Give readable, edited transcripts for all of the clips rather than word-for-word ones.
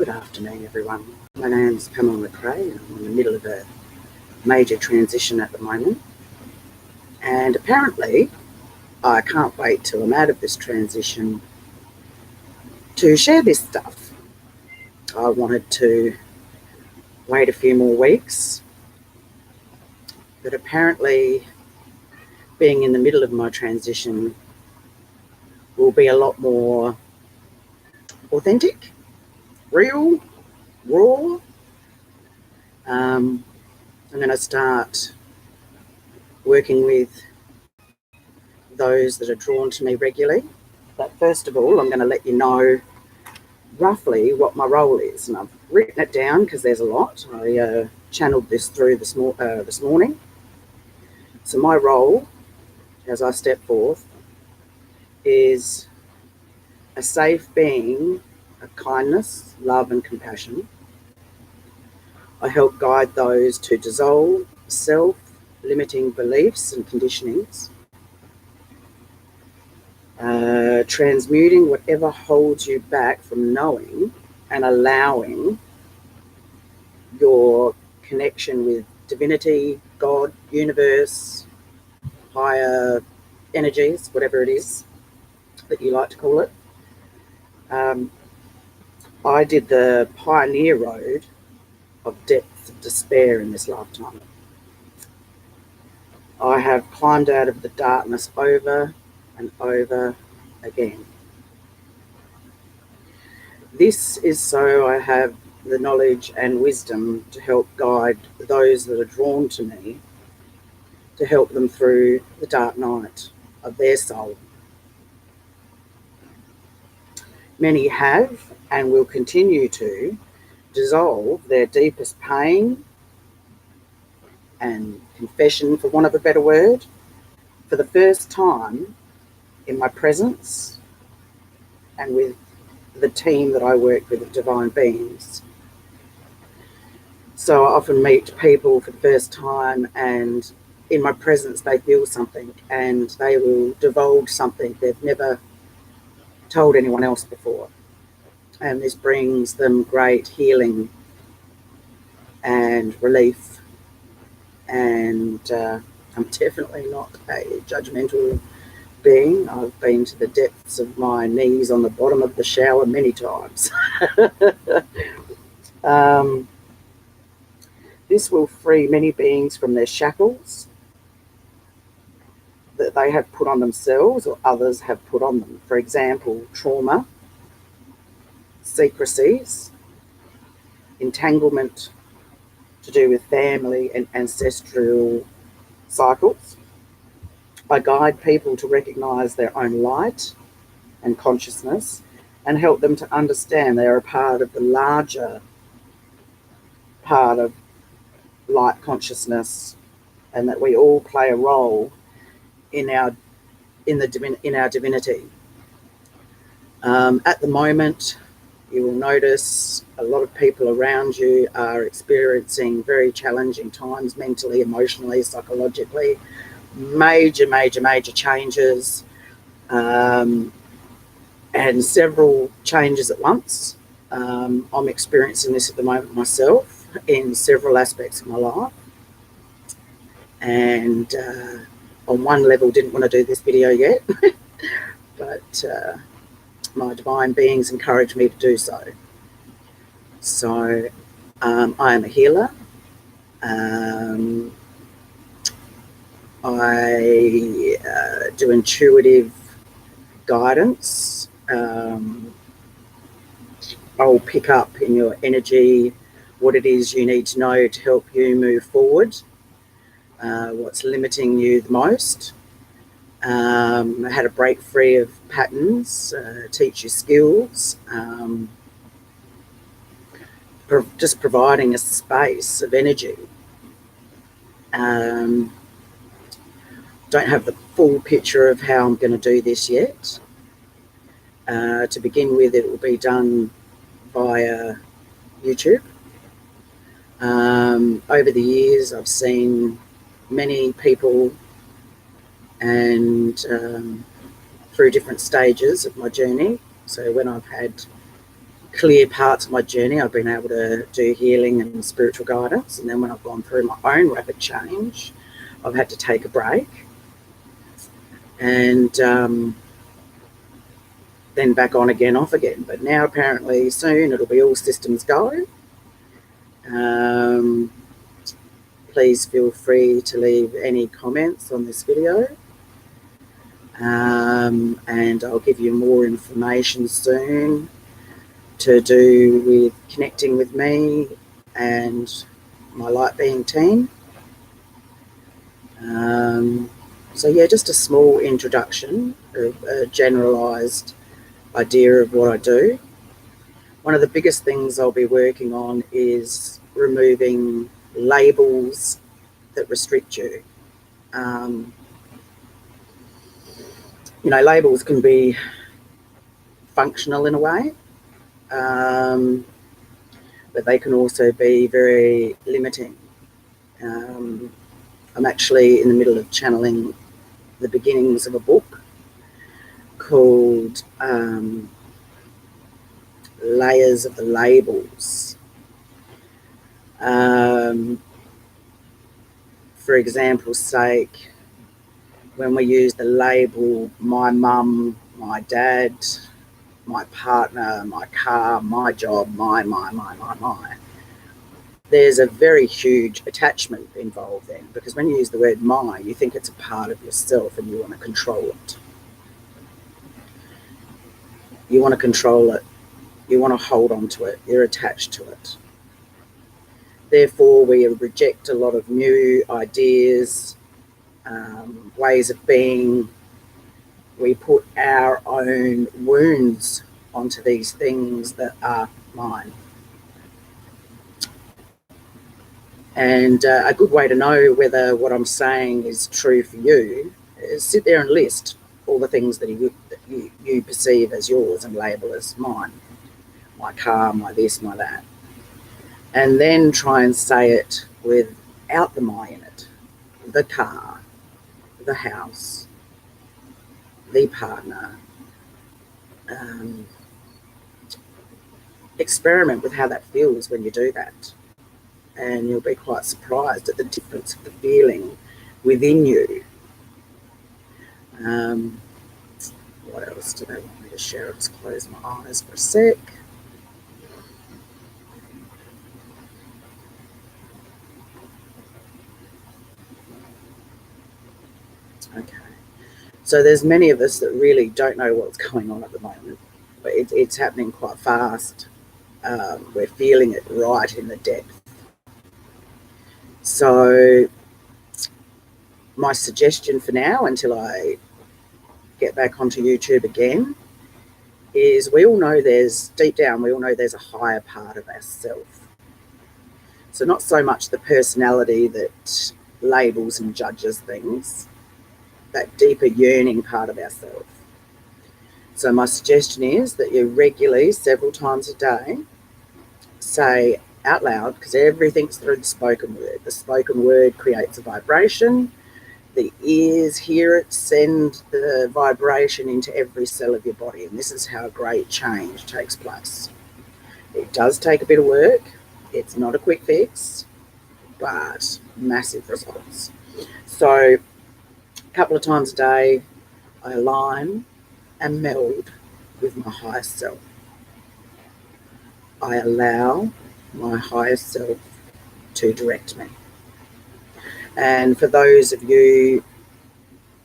Good afternoon, everyone. My name's Pamela McRae, and I'm in the middle of a major transition at the moment. And apparently, I can't wait till I'm out of this transition to share this stuff. I wanted to wait a few more weeks, but apparently, being in the middle of my transition will be a lot more authentic, real, raw. I'm going to start working with those that are drawn to me regularly. But first of all, I'm going to let you know roughly what my role is. And I've written it down because there's a lot. I channeled this through this morning. So my role, as I step forth, is a safe being of kindness, love and compassion. I help guide those to dissolve self-limiting beliefs and conditionings, transmuting whatever holds you back from knowing and allowing your connection with divinity, God, universe, higher energies, whatever it is that you like to call it. I did the pioneer road of depth of despair in this lifetime. I have climbed out of the darkness over and over again. This is so I have the knowledge and wisdom to help guide those that are drawn to me, to help them through the dark night of their soul. Many have and will continue to dissolve their deepest pain and confession, for want of a better word, for the first time in my presence and with the team that I work with of divine beings. So I often meet people for the first time, and in my presence they feel something and they will divulge something they've never told anyone else before. And this brings them great healing and relief. And I'm definitely not a judgmental being. I've been to the depths of my knees on the bottom of the shower many times. This will free many beings from their shackles that they have put on themselves or others have put on them. For example, trauma, secrecies, entanglement to do with family and ancestral cycles. I guide people to recognize their own light and consciousness and help them to understand they are a part of the larger part of light consciousness, and that we all play a role in our divinity. At the moment, you will notice a lot of people around you are experiencing very challenging times mentally, emotionally, psychologically, major changes, and several changes at once. I'm experiencing this at the moment myself in several aspects of my life, and on one level didn't want to do this video yet, but my divine beings encouraged me to do so. So I am a healer. I do intuitive guidance. I'll pick up in your energy what it is you need to know to help you move forward, what's limiting you the most, how to break free of patterns, teach you skills, just providing a space of energy. Don't have the full picture of how I'm going to do this yet. To begin with, it will be done via YouTube. Over the years, I've seen many people and through different stages of my journey. So when I've had clear parts of my journey, I've been able to do healing and spiritual guidance. And then when I've gone through my own rapid change, I've had to take a break. And then back on again, off again. But now apparently soon it'll be all systems go. Please feel free to leave any comments on this video. And I'll give you more information soon to do with connecting with me and my light being team. So yeah, just a small introduction of a generalized idea of what I do. One of the biggest things I'll be working on is removing labels that restrict you. You know, labels can be functional in a way, but they can also be very limiting. I'm actually in the middle of channeling the beginnings of a book called Layers of the Labels. For example's sake, when we use the label my mum, my dad, my partner, my car, my job, my, there's a very huge attachment involved then, because when you use the word my, you think it's a part of yourself and you want to control it. You want to control it. You want to hold on to it. You're attached to it. Therefore, we reject a lot of new ideas, ways of being. We put our own wounds onto these things that are mine. And a good way to know whether what I'm saying is true for you is sit there and list all the things that you perceive as yours and label as mine. My car, my this, my that. And then try and say it without the my in it. The car, the house, the partner. Experiment with how that feels when you do that. And you'll be quite surprised at the difference of the feeling within you. What else do they want me to share? I'll just close my eyes for a sec. Okay. So there's many of us that really don't know what's going on at the moment, but it's happening quite fast. We're feeling it right in the depth. So my suggestion for now, until I get back onto YouTube again, is we all know deep down, we all know there's a higher part of ourselves. So not so much the personality that labels and judges things, that deeper yearning part of ourselves. So my suggestion is that you regularly, several times a day, say out loud, because everything's through the spoken word. The spoken word creates a vibration. The ears hear it, send the vibration into every cell of your body. And this is how great change takes place. It does take a bit of work. It's not a quick fix, but massive results. So a couple of times a day, I align and meld with my higher self. I allow my higher self to direct me. And for those of you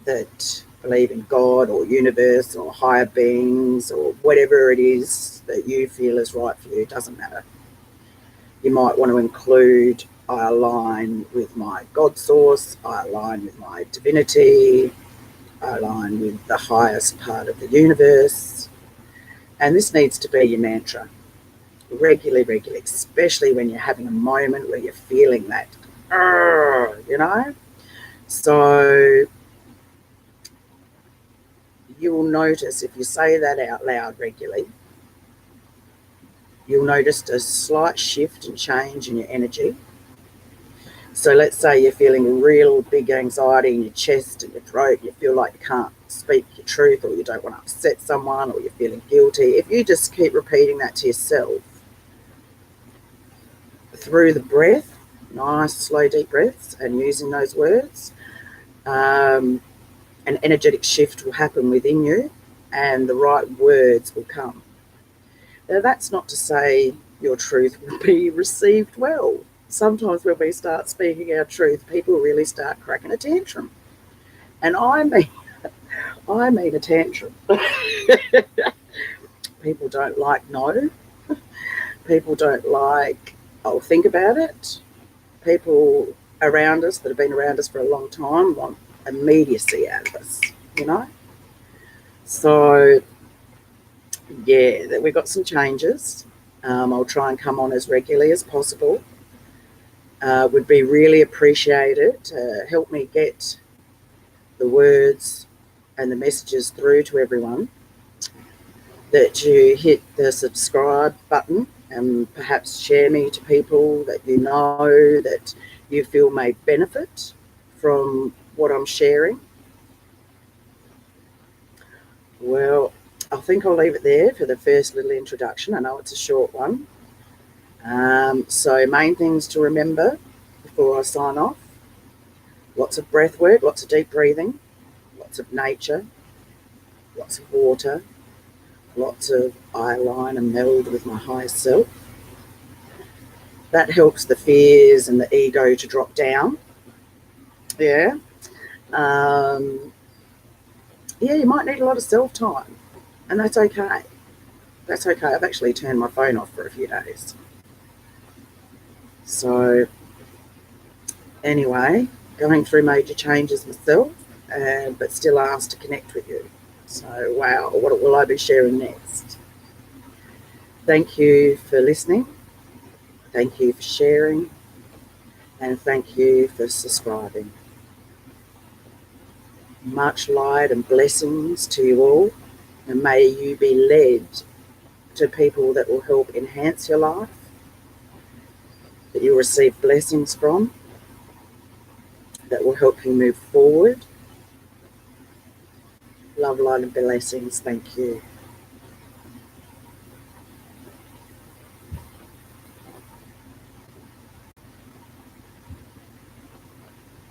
that believe in God or universe or higher beings or whatever it is that you feel is right for you, it doesn't matter. You might want to include, I align with my God source, I align with my divinity, I align with the highest part of the universe. And this needs to be your mantra. Regularly, especially when you're having a moment where you're feeling that, you know. So you will notice if you say that out loud regularly, you'll notice a slight shift and change in your energy. So let's say you're feeling real big anxiety in your chest and your throat, you feel like you can't speak your truth, or you don't want to upset someone, or you're feeling guilty. If you just keep repeating that to yourself through the breath, nice, slow, deep breaths, and using those words, an energetic shift will happen within you and the right words will come. Now, that's not to say your truth will be received well. Sometimes when we start speaking our truth, people really start cracking a tantrum. And I mean a tantrum. People don't like no. People don't like, I'll think about it. People around us that have been around us for a long time want immediacy out of us, you know? So, yeah, we've got some changes. I'll try and come on as regularly as possible. Would be really appreciated to help me get the words and the messages through to everyone, that you hit the subscribe button and perhaps share me to people that you know that you feel may benefit from what I'm sharing. Well, I think I'll leave it there for the first little introduction. I know it's a short one. So main things to remember before I sign off: lots of breath work, lots of deep breathing, lots of nature, lots of water, lots of I align and meld with my higher self. That helps the fears and the ego to drop down. Yeah. Yeah, you might need a lot of self-time, and that's okay. That's okay. I've actually turned my phone off for a few days. So anyway, going through major changes myself, but still asked to connect with you. So wow, what will I be sharing next? Thank you for listening. Thank you for sharing. And thank you for subscribing. Much light and blessings to you all. And may you be led to people that will help enhance your life, that you'll receive blessings from, that will help you move forward. Love, light, and blessings. Thank you.